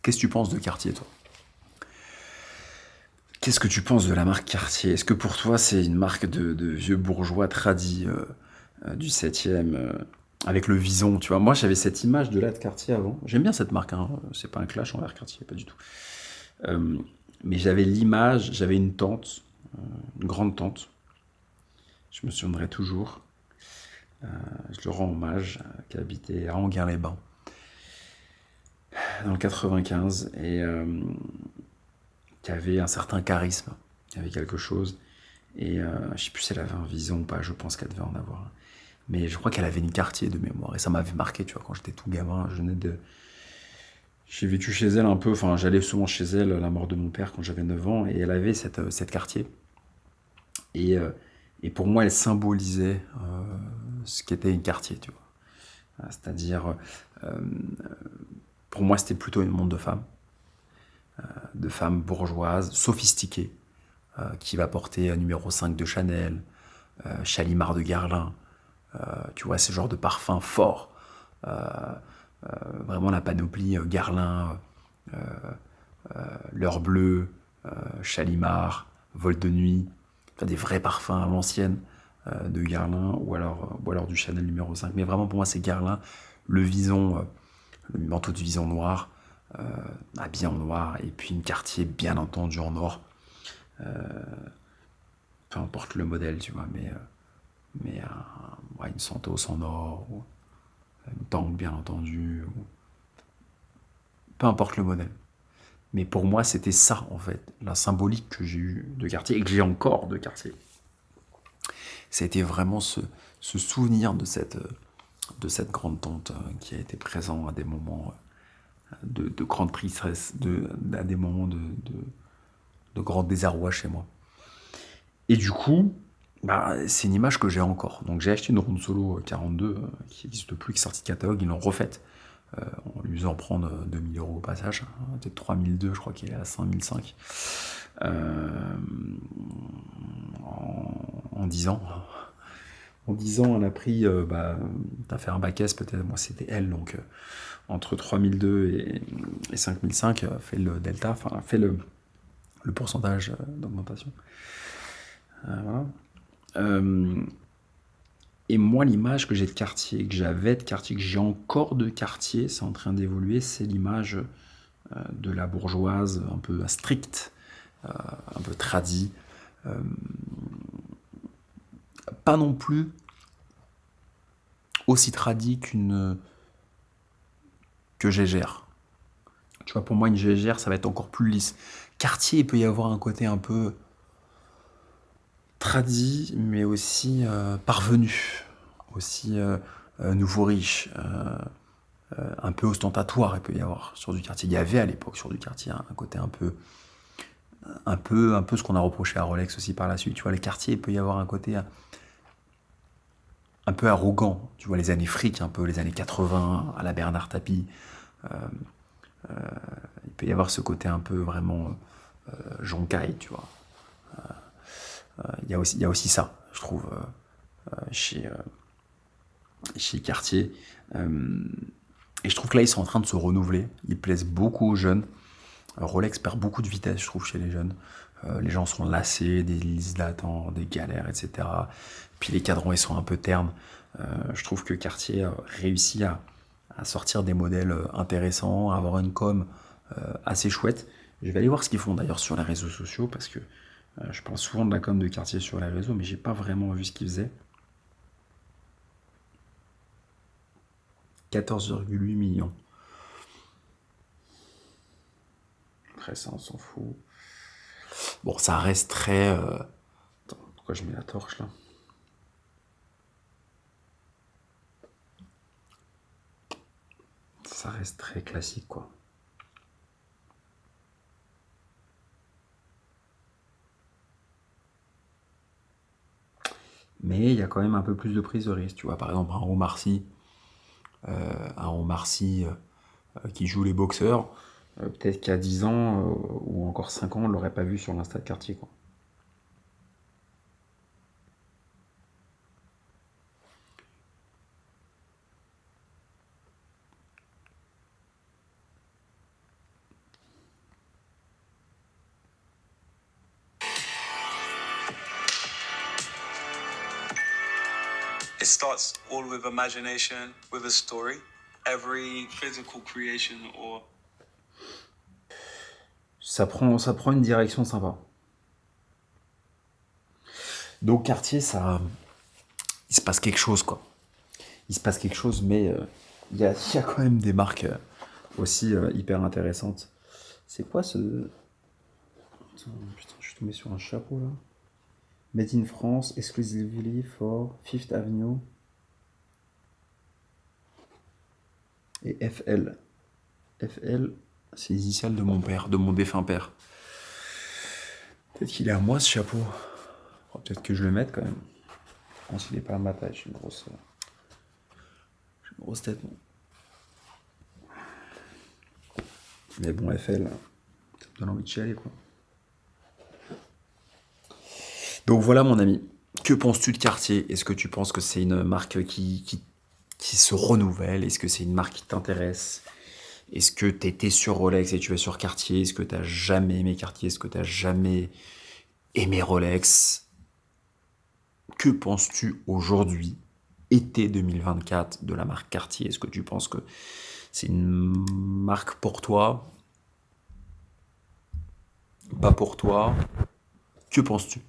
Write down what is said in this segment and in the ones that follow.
Qu'est-ce que tu penses de Cartier, toi? Qu'est-ce que tu penses de la marque Cartier? Est-ce que pour toi, c'est une marque de vieux bourgeois tradis du 7e avec le vison, tu vois? Moi, j'avais cette image de là de Cartier avant. J'aime bien cette marque, hein. C'est pas un clash envers Cartier, pas du tout. Euh, mais j'avais l'image, j'avais une tante, une grande tante, je me souviendrai toujours, je le rends hommage, qui habitait à Anguin-les-Bains, dans le 95, et qui avait un certain charisme, qui avait quelque chose. Et je sais plus si elle avait un vison ou pas, je pense qu'elle devait en avoir un. Mais je crois qu'elle avait une Cartier de mémoire, et ça m'avait marqué, tu vois, quand j'étais tout gamin, je venais de... J'ai vécu chez elle un peu, enfin j'allais souvent chez elle, à la mort de mon père quand j'avais 9 ans, et elle avait cette Cartier. Et, euh, et pour moi, elle symbolisait ce qu'était une Cartier, tu vois. C'est-à-dire, euh, pour moi, c'était plutôt une montre de femmes bourgeoises, sophistiquées, qui va porter numéro 5 de Chanel, Chalimard de Guerlain, tu vois, ce genre de parfum fort. Vraiment la panoplie Guerlain, L'Heure Bleue, Chalimard, Vol de Nuit, enfin, des vrais parfums à l'ancienne de Guerlain ou alors du Chanel numéro 5. Mais vraiment pour moi c'est Guerlain, le vison, le manteau de vison noir, habillé en noir, et puis une Cartier bien entendu en or. Peu importe le modèle, tu vois, mais ouais, une Santos en or, ou une Tank bien entendu, ou peu importe le modèle. Mais pour moi, c'était ça, en fait, la symbolique que j'ai eue de Cartier, et que j'ai encore de Cartier. C'était vraiment ce souvenir de cette grande tante qui a été présente à des moments de grande tristesse, à des moments de grand désarroi chez moi. Et du coup, bah, c'est une image que j'ai encore. Donc j'ai acheté une Ronde Solo 42 qui n'existe plus, qui est sortie de catalogue, ils l'ont refaite. En lui faisant prendre 2000 euros au passage, hein, peut-être 3002, je crois qu'il est à 5005. En 10 ans. En 10 ans, elle a pris, bah, t'as fait un bac S peut-être, moi c'était elle, donc entre 3002 et 5005, fait le delta, enfin fait le pourcentage d'augmentation. Voilà. Euh, et moi, l'image que j'ai de Cartier, que j'avais de Cartier, que j'ai encore de Cartier, c'est en train d'évoluer, c'est l'image de la bourgeoise un peu stricte, un peu tradie, pas non plus aussi tradie que Gégère. Tu vois, pour moi, une Gégère, ça va être encore plus lisse. Cartier, il peut y avoir un côté un peu tradie, mais aussi parvenu, aussi nouveau riche, un peu ostentatoire, il peut y avoir sur du Cartier. Il y avait à l'époque sur du Cartier un côté un peu ce qu'on a reproché à Rolex aussi par la suite. Tu vois, les Cartier, il peut y avoir un côté un peu arrogant. Tu vois, les années fric, un peu les années 80, à la Bernard Tapie. Il peut y avoir ce côté un peu vraiment joncaille, tu vois. Il y a aussi ça, je trouve, chez, chez Cartier. Et je trouve que là, ils sont en train de se renouveler. Ils plaisent beaucoup aux jeunes. Rolex perd beaucoup de vitesse, je trouve, chez les jeunes. Les gens sont lassés des listes d'attente, des galères, etc. Puis les cadrans, ils sont un peu ternes. Je trouve que Cartier réussit à sortir des modèles intéressants, à avoir une com assez chouette. Je vais aller voir ce qu'ils font d'ailleurs sur les réseaux sociaux, parce que je parle souvent de la com de Cartier sur les réseaux, mais j'ai pas vraiment vu ce qu'ils faisaient. 14,8 millions. Après ça, on s'en fout. Bon, ça reste très... Attends, pourquoi je mets la torche là? Ça reste très classique, quoi. Mais il y a quand même un peu plus de prise de risque. Tu vois, par exemple, un Omar Sy qui joue les boxeurs, peut-être qu'il y a 10 ans ou encore 5 ans, on ne l'aurait pas vu sur l'Insta de Cartier, quoi. It starts all with imagination, with a story. Every physical creation or ça prend une direction sympa. Donc Cartier, il se passe quelque chose, quoi. Il se passe quelque chose, mais il y a quand même des marques aussi hyper intéressantes. C'est quoi ce... Attends, putain, je suis tombé sur un chapeau, là. Made in France, exclusively for Fifth Avenue. Et FL. FL, c'est l'initiale de mon père, de mon défunt père. Peut-être qu'il est à moi, ce chapeau. Peut-être que je le mette, quand même. Je pense qu'il est pas à ma taille, j'ai une grosse tête, moi. Mais bon, FL, ça me donne envie de chialer, quoi. Donc voilà, mon ami. Que penses-tu de Cartier? Est-ce que tu penses que c'est une marque qui se renouvelle? Est-ce que c'est une marque qui t'intéresse? Est-ce que tu étais sur Rolex et tu es sur Cartier? Est-ce que tu n'as jamais aimé Cartier? Est-ce que tu n'as jamais aimé Rolex? Que penses-tu aujourd'hui, été 2024, de la marque Cartier? Est-ce que tu penses que c'est une marque pour toi? Pas pour toi? Que penses-tu?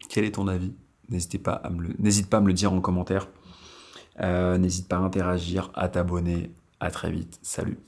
Quel est ton avis? N'hésite pas à me le dire en commentaire. N'hésite pas à interagir, à t'abonner. À très vite. Salut.